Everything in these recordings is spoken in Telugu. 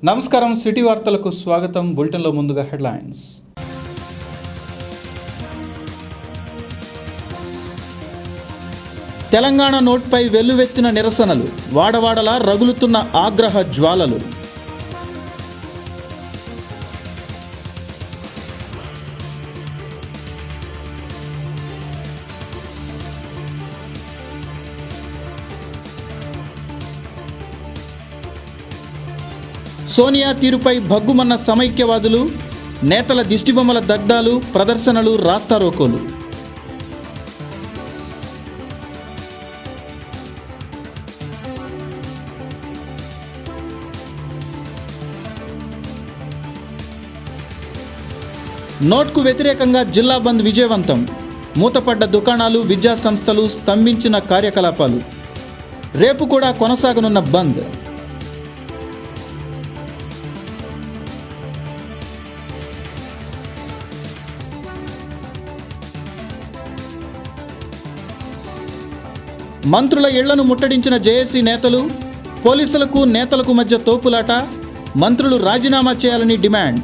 నమస్కారం, సిటీ వార్తలకు స్వాగతం. బులెటిన్లో ముందుగా హెడ్లైన్స్. తెలంగాణ నోట్పై వెల్లువెత్తిన నిరసనలు, వాడవాడలా రగులుతున్న ఆగ్రహ జ్వాలలు. సోనియా తీరుపై భగ్గుమన్న సమైక్యవాదులు, నేతల దిష్టిబొమ్మల దగ్ధాలు, ప్రదర్శనలు, రాస్తారోకోలు. నోట్కు వ్యతిరేకంగా జిల్లా బంద్ విజయవంతం. మూతపడ్డ దుకాణాలు, విద్యా సంస్థలు, స్తంభించిన కార్యకలాపాలు. రేపు కూడా కొనసాగనున్న బంద్. మంత్రుల ఇళ్లను ముట్టడించిన జేఏసీ నేతలు, పోలీసులకు నేతలకు మధ్య తోపులాట. మంత్రులు రాజీనామా చేయాలని డిమాండ్.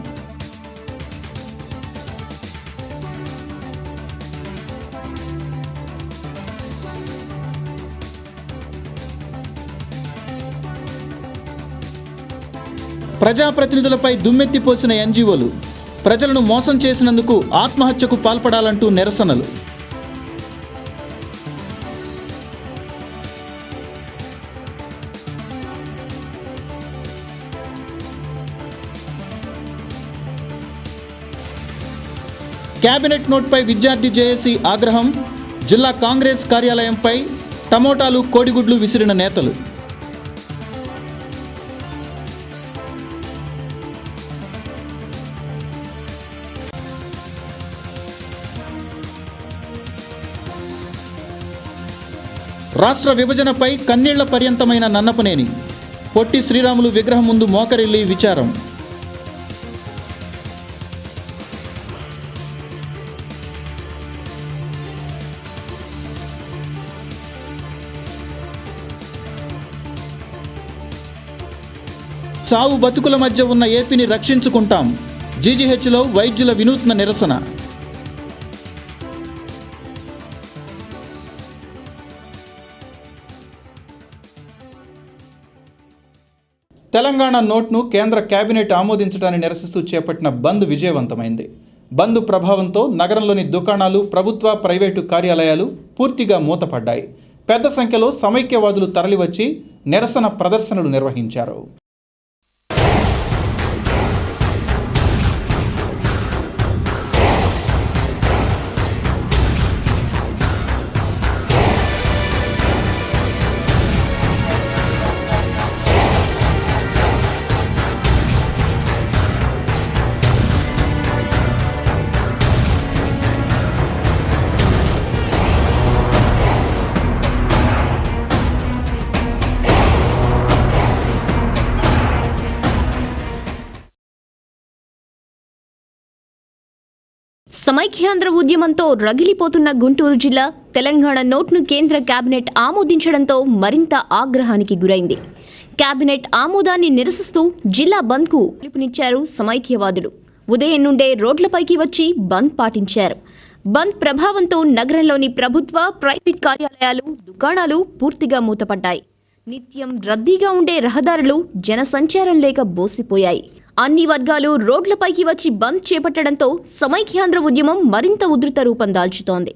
ప్రజాప్రతినిధులపై దుమ్మెత్తిపోసిన ఎన్జీఓలు, ప్రజలను మోసం చేసినందుకు ఆత్మహత్యకు పాల్పడాలంటూ నిరసనలు. కేబినెట్ నోట్పై విద్యార్థి జేఏసీ ఆగ్రహం. జిల్లా కాంగ్రెస్ కార్యాలయంపై టమోటాలు, కోడిగుడ్లు విసిరిన నేతలు. రాష్ట్ర విభజనపై కన్నీళ్ల పర్యంతమైన నన్నపనేని. పొట్టి శ్రీరాములు విగ్రహం ముందు మోకరిల్లి విచారం. చావు బతుకుల మధ్య ఉన్న ఏపీని రక్షించుకుంటాం. జీజీహెచ్లో వైద్యుల వినూత్న నిరసన. తెలంగాణ నోట్ను కేంద్ర కేబినెట్ ఆమోదించడాన్ని నిరసిస్తూ చేపట్టిన బంద్ విజయవంతమైంది. బంద్ ప్రభావంతో నగరంలోని దుకాణాలు, ప్రభుత్వ, ప్రైవేటు కార్యాలయాలు పూర్తిగా మూతపడ్డాయి. పెద్ద సంఖ్యలో సమైక్యవాదులు తరలివచ్చి నిరసన ప్రదర్శనలు నిర్వహించారు. సమైక్యాంధ్ర ఉద్యమంతో రగిలిపోతున్న గుంటూరు జిల్లా తెలంగాణ నోట్ను కేంద్ర కేబినెట్ ఆమోదించడంతో మరింత ఆగ్రహానికి గురైంది. కేబినెట్ ఆమోదాన్ని నిరసిస్తూ జిల్లా బంద్కు పిలుపునిచ్చారు సమైక్యవాదులు. ఉదయం నుండే రోడ్లపైకి వచ్చి బంద్ పాటించారు. బంద్ ప్రభావంతో నగరంలోని ప్రభుత్వ, ప్రైవేట్ కార్యాలయాలు, దుకాణాలు పూర్తిగా మూతపడ్డాయి. నిత్యం రద్దీగా ఉండే రహదారులు జనసంచారం లేక బోసిపోయాయి. అన్ని వర్గాలు రోడ్లపైకి వచ్చి బంద్ చేపట్టడంతో సమైక్యాంధ్ర ఉద్యమం మరింత ఉధృత రూపం దాల్చుతోంది.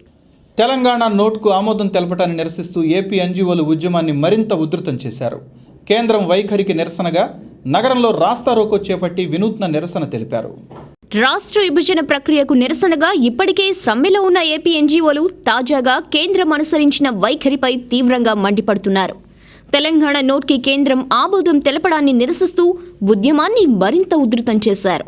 తెలంగాణ నోట్కు ఆమోదం తెలపడాన్ని నిరసిస్తూ ఏపీ ఎన్జీఓలు ఉద్యమాన్ని మరింత ఉధృతం చేశారు. కేంద్రం వైఖరికి నిరసనగా నగరంలో రాస్తారోకో చేపట్టి వినూత్న నిరసన తెలిపారు. రాష్ట్ర విభజన ప్రక్రియకు నిరసనగా ఇప్పటికే సమ్మెలో ఉన్న ఏపీ ఎన్జీఓలు తాజాగా కేంద్రం అనుసరించిన వైఖరిపై తీవ్రంగా మండిపడుతున్నారు. తెలంగాణ నోట్కి కేంద్రం ఆమోదం తెలపడాన్ని నిరసిస్తూ ఉద్యమాన్ని మరింత ఉధృతం చేశారు.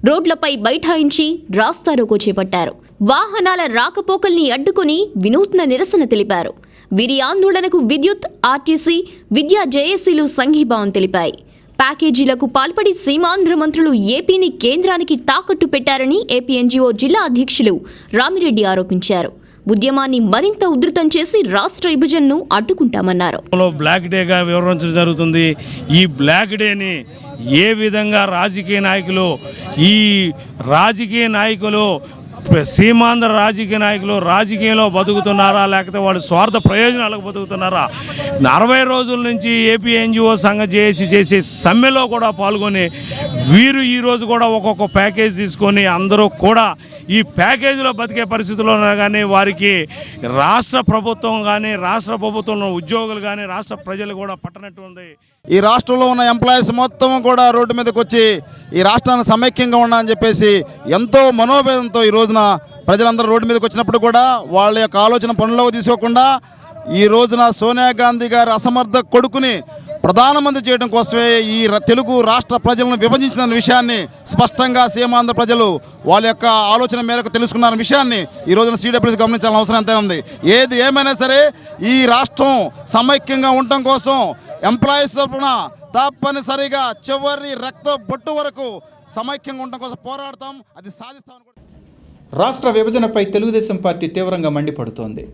రోడ్లపై బైఠాయించి రాస్తారోకో చేపట్టారు. వాహనాల రాకపోకల్ని అడ్డుకుని వినూత్న నిరసన తెలిపారు. వీరి ఆందోళనకు విద్యుత్, ఆర్టీసీ, విద్యా జేఏసీలు సంఘీభావం తెలిపాయి. ప్యాకేజీలకు పాల్పడి సీమాంధ్ర మంత్రులు ఏపీని కేంద్రానికి తాకట్టు పెట్టారని ఏపీ ఎన్జీఓ జిల్లా అధ్యక్షులు రామిరెడ్డి ఆరోపించారు. ఉద్యమాన్ని మరింత ఉధృతం చేసి రాష్ట్ర విభజనను అడ్డుకుంటామన్నారు. బ్లాక్ డేగా వివరించడం జరుగుతుంది. ఈ బ్లాక్ డేని ఏ విధంగా రాజకీయ నాయకులు సీమాంధ్ర రాజకీయ నాయకులు రాజకీయంలో బతుకుతున్నారా, లేకపోతే వాళ్ళు స్వార్థ ప్రయోజనాలకు బతుకుతున్నారా? 40 రోజుల నుంచి ఏపీ ఎన్జిఓ సంఘం చేసే సమ్మెలో కూడా పాల్గొని వీరు ఈరోజు కూడా ఒక్కొక్క ప్యాకేజ్ తీసుకొని అందరూ కూడా ఈ ప్యాకేజీలో బతికే పరిస్థితుల్లో కానీ వారికి రాష్ట్ర ప్రభుత్వంలో ఉద్యోగులు కానీ రాష్ట్ర ప్రజలు కూడా పట్టనట్టు ఉంది. ఈ రాష్ట్రంలో ఉన్న ఎంప్లాయీస్ మొత్తం కూడా రోడ్డు మీదకి వచ్చి ఈ రాష్ట్రాన్ని సమైక్యంగా ఉండాలని చెప్పేసి ఎంతో మనోభేదంతో ఈ రోజున ప్రజలందరూ రోడ్డు మీదకి వచ్చినప్పుడు కూడా వాళ్ళ యొక్క ఆలోచన పనుల్లోకి తీసుకోకుండా ఈ రోజున సోనియా గాంధీ గారి అసమర్థ కొడుకుని ప్రధానమంత్రి చేయడం కోసమే ఈ తెలుగు రాష్ట్ర ప్రజలను విభజించిన విషయాన్ని స్పష్టంగా సీమాంధ్ర ప్రజలు వాళ్ళ యొక్క ఆలోచన మేరకు తెలుసుకున్న విషయాన్ని ఈ రోజున సిడబ్ల్యూసీ గమనించాల్సిన అవసరం ఎంతైనా ఉంది. ఏది ఏమైనా సరే ఈ రాష్ట్రం సమైక్యంగా ఉండటం కోసం ఎంప్లాయీస్ తరఫున తప్పనిసరిగా చివరి రక్త బొట్టు వరకు సమైక్యంగా ఉండటం కోసం పోరాడతాం, అది సాధిస్తాం. రాష్ట్ర విభజనపై తెలుగుదేశం పార్టీ తీవ్రంగా మండిపడుతోంది.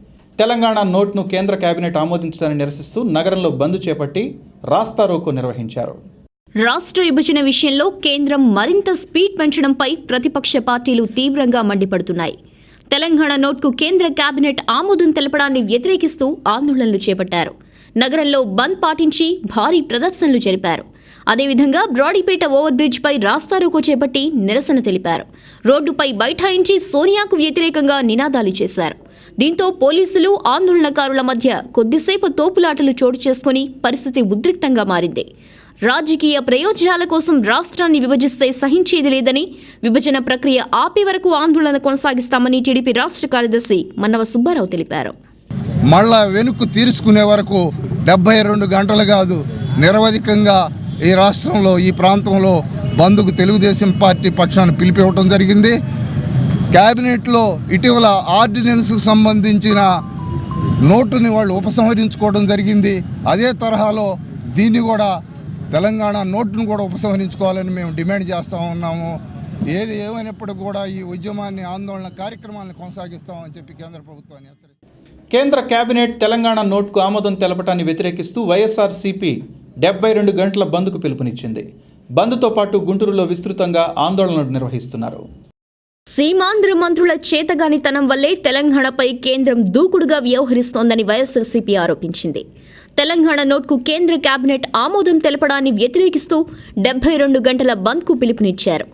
తెలంగాణ నోట్ను కేంద్ర కేబినెట్ ఆమోదించడాన్ని నిరసిస్తూ నగరంలో బంద్ చేపట్టి రాస్తారోకో నిర్వహించారు. రాష్ట్ర విభజన విషయంలో కేంద్రం మరింత స్పీడ్ పెంచడంపై ప్రతిపక్ష పార్టీలు తీవ్రంగా మండిపడుతున్నాయి. తెలంగాణ నోట్కు కేంద్ర కేబినెట్ ఆమోదం తెలపడాన్ని వ్యతిరేకిస్తూ ఆందోళనలు చేపట్టారు. నగరంలో బంద్ పాటించి భారీ ప్రదర్శనలు జరిపారు. అదేవిధంగా బ్రాడీపేట ఓవర్ బ్రిడ్జ్ పై రాస్తారోకో చేపట్టి నిరసన తెలిపారు. రోడ్డుపై బైఠాయించి సోనియాకు వ్యతిరేకంగా నినాదాలు చేశారు. దీంతో పోలీసులు ఆందోళనకారుల మధ్య కొద్దిసేపు తోపులాటలు చోటు చేసుకుని పరిస్థితి ఉద్రిక్తంగా మారింది. రాజకీయ ప్రయోజనాల కోసం రాష్ట్రాన్ని విభజిస్తే సహించేది లేదని, విభజన ప్రక్రియ ఆపే వరకు ఆందోళన కొనసాగిస్తామని టీడీపీ రాష్ట్ర కార్యదర్శి మన్నవ సుబ్బారావు తెలిపారు. మళ్ళా వెనుక్కు తీర్చుకునే వరకు 72 గంటలు కాదు, నిరవధికంగా ఈ రాష్ట్రంలో ఈ ప్రాంతంలో బంద్కు తెలుగుదేశం పార్టీ పక్షాన్ని పిలిపివ్వడం జరిగింది. క్యాబినెట్లో ఇటీవల ఆర్డినెన్స్కు సంబంధించిన నోటుని వాళ్ళు ఉపసంహరించుకోవడం జరిగింది. అదే తరహాలో దీన్ని కూడా తెలంగాణ నోటును కూడా ఉపసంహరించుకోవాలని మేము డిమాండ్ చేస్తూ ఉన్నాము. ఏది ఏమైనప్పటికీ కూడా ఈ ఉద్యమాన్ని ఆందోళన కార్యక్రమాలను కొనసాగిస్తామని చెప్పి కేంద్ర ప్రభుత్వాన్ని హెచ్చరిస్తుంది. కేంద్ర కేబినెట్ తెలంగాణ నోట్కు ఆమోదం తెలపటాన్ని వ్యతిరేకిస్తూ వైఎస్ఆర్సీపీ 72 గంటల బంద్కు పిలుపునిచ్చింది. బంద్తో పాటు గుంటూరులో విస్తృతంగా ఆందోళనలు నిర్వహిస్తున్నారు. సీమాంధ్ర మంత్రుల చేతగానితనం వల్లే తెలంగాణపై కేంద్రం దూకుడుగా వ్యవహరిస్తోందని వైఎస్ఆర్సీపీ ఆరోపించింది. తెలంగాణ నోట్కు కేంద్ర కేబినెట్ ఆమోదం తెలపడాన్ని వ్యతిరేకిస్తూ 72 గంటల బంద్కు పిలుపునిచ్చారు.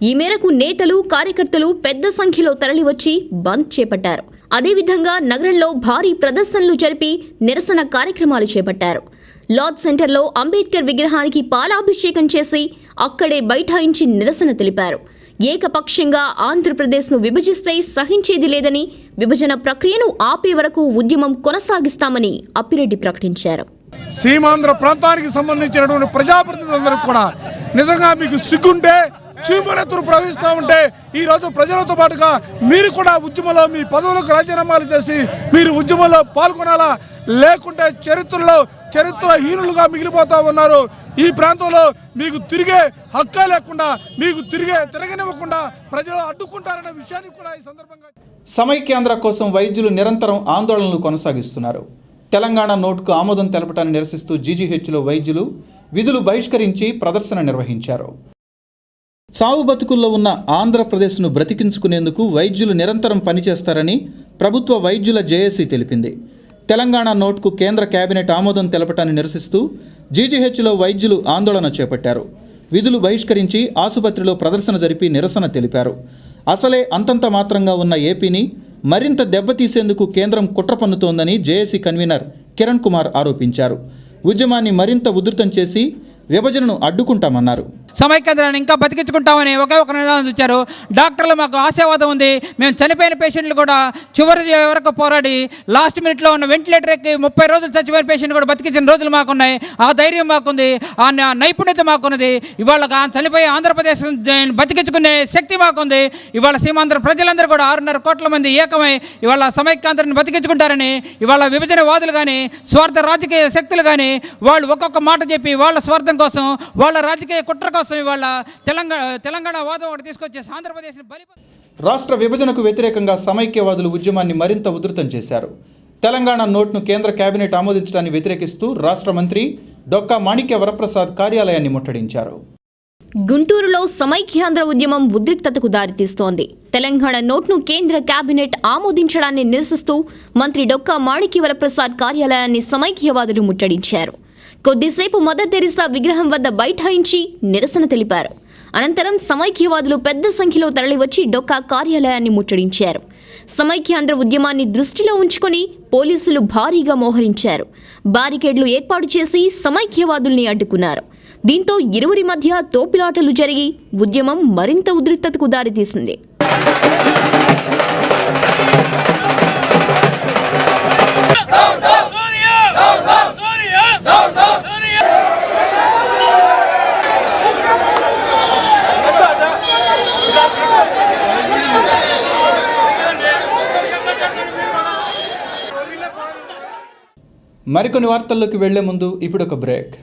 ఈ మేరకు నేతలు, కార్యకర్తలు పెద్ద సంఖ్యలో తరలివచ్చి బంద్ చేపట్టారు. అదేవిధంగా నగరంలో భారీ ప్రదర్శనలు జరిపి నిరసన కార్యక్రమాలు చేపట్టారు. లార్డ్ సెంటర్లో అంబేద్కర్ విగ్రహానికి పాలాభిషేకం చేసి అక్కడే బైఠాయించి నిరసన తెలిపారు. ఏకపక్షంగా ఆంధ్రప్రదేశ్ను విభజిస్తే సహించేది లేదని, విభజన ప్రక్రియను ఆపే వరకు ఉద్యమం కొనసాగిస్తామని అప్పిరెడ్డి ప్రకటించారు. సీమాంధ్ర ప్రాంతానికి సంబంధించినటువంటి ప్రజాప్రతినిధులందరూ కూడా నిజంగా మీకు సిగ్గుంటే చీమనెత్తురు ప్రవహిస్తూ ఉంటే ఈరోజు ప్రజలతో పాటుగా మీరు కూడా ఉద్యమంలో మీ పదవులకు రాజీనామాలు చేసి మీరు ఉద్యమంలో పాల్గొనాలా, లేకుంటే చరిత్రహీనులుగా మిగిలిపోతా ఉన్నారు. ఈ ప్రాంతంలో మీకు తిరిగే హక్కే లేకుండా, మీకు తిరగనివ్వకుండా ప్రజలు అడ్డుకుంటారనే విషయాన్ని కూడా ఈ సందర్భంగా సమైక్యాంధ్ర కోసం వైద్యులు నిరంతరం ఆందోళనలు కొనసాగిస్తున్నారు. తెలంగాణ నోటుకు ఆమోదం తెలపటాన్ని నిరసిస్తూ జీజీహెచ్లో వైద్యులు విధులు బహిష్కరించి ప్రదర్శన నిర్వహించారు. చావు బతుకుల్లో ఉన్న ఆంధ్రప్రదేశ్ను బ్రతికించుకునేందుకు వైద్యులు నిరంతరం పనిచేస్తారని ప్రభుత్వ వైద్యుల జేఏసీ తెలిపింది. తెలంగాణ నోటుకు కేంద్ర కేబినెట్ ఆమోదం తెలపటాన్ని నిరసిస్తూ జీజీహెచ్లో వైద్యులు ఆందోళన చేపట్టారు. విధులు బహిష్కరించి ఆసుపత్రిలో ప్రదర్శన జరిపి నిరసన తెలిపారు. అసలే అంతంత మాత్రంగా ఉన్న ఏపీని మరింత దెబ్బతీసేందుకు కేంద్రం కుట్ర పన్నుతోందని జేఏసీ కన్వీనర్ కిరణ్ కుమార్ ఆరోపించారు. ఉద్యమాన్ని మరింత ఉధృతం చేసి విభజనను అడ్డుకుంటామన్నారు. సమైక్యాంధ్రాన్ని ఇంకా బతికించుకుంటామని ఒక నినాదం ఇచ్చారు. డాక్టర్లు మాకు ఆశావాదం ఉంది. మేము చనిపోయిన పేషెంట్లు కూడా చివరి వరకు పోరాడి లాస్ట్ మినిట్లో ఉన్న వెంటిలేటర్ ఎక్కి 30 రోజులు చచ్చిపోయిన పేషెంట్ కూడా బతికించిన రోజులు మాకున్నాయి. ఆ ధైర్యం మాకుంది, ఆ నైపుణ్యత మాకున్నది. ఇవాళ చనిపోయి ఆంధ్రప్రదేశ్ బతికించుకునే శక్తి మాకుంది. ఇవాళ సీమాంధ్ర ప్రజలందరూ కూడా 6.5 కోట్ల మంది ఏకమై ఇవాళ సమైక్యాంధ్రాన్ని బతికించుకుంటారని ఇవాళ విభజన వాదులు కానీ స్వార్థ రాజకీయ శక్తులు కానీ వాళ్ళు ఒక్కొక్క మాట చెప్పి వాళ్ళ స్వార్థం కోసం, వాళ్ళ రాజకీయ కుట్ర కోసం ఇవాళ తెలంగాణ వాదం ఒకటి తీసుకొచ్చి ఆంధ్రప్రదేశ్ని రాష్ట్ర విభజనకు వ్యతిరేకంగా సమైక్యవాదులు ఉద్యమాన్ని మరింత ఉధృతం చేశారు. తెలంగాణ నోట్ను కేంద్ర కేబినెట్ ఆమోదించడాన్ని వ్యతిరేకిస్తూ రాష్ట్ర మంత్రి డొక్కా మాణిక్య వరప్రసాద్ కార్యాలయాన్ని ముట్టడించారు. గుంటూరులో సమైక్యాంధ్ర ఉద్యమం ఉద్రిక్తతకు దారితీస్తోంది. తెలంగాణ నోట్ను కేంద్ర కేబినెట్ ఆమోదించడాన్ని నిరసిస్తూ మంత్రి డొక్కా మాణిక్య వరప్రసాద్ కార్యాలయాన్ని సమైక్యవాదులు ముట్టడించారు. కొద్దిసేపు మదర్ తెరిసా విగ్రహం వద్ద బైఠాయించి నిరసన తెలిపారు. అనంతరం సమైక్యవాదులు పెద్ద సంఖ్యలో తరలివచ్చి డొక్కా కార్యాలయాన్ని ముట్టడించారు. సమైక్యాంధ్ర ఉద్యమాన్ని దృష్టిలో ఉంచుకొని పోలీసులు భారీగా మోహరించారు. బారికేడ్లు ఏర్పాటు చేసి సమైక్యవాదుల్ని అడ్డుకున్నారు. దీంతో ఇరువురి మధ్య తోపులాటలు జరిగి ఉద్యమం మరింత ఉద్రిక్తతకు దారితీసింది. మరికొన్ని వార్తల్లోకి వెళ్లే ముందు ఇప్పుడు ఒక బ్రేక్.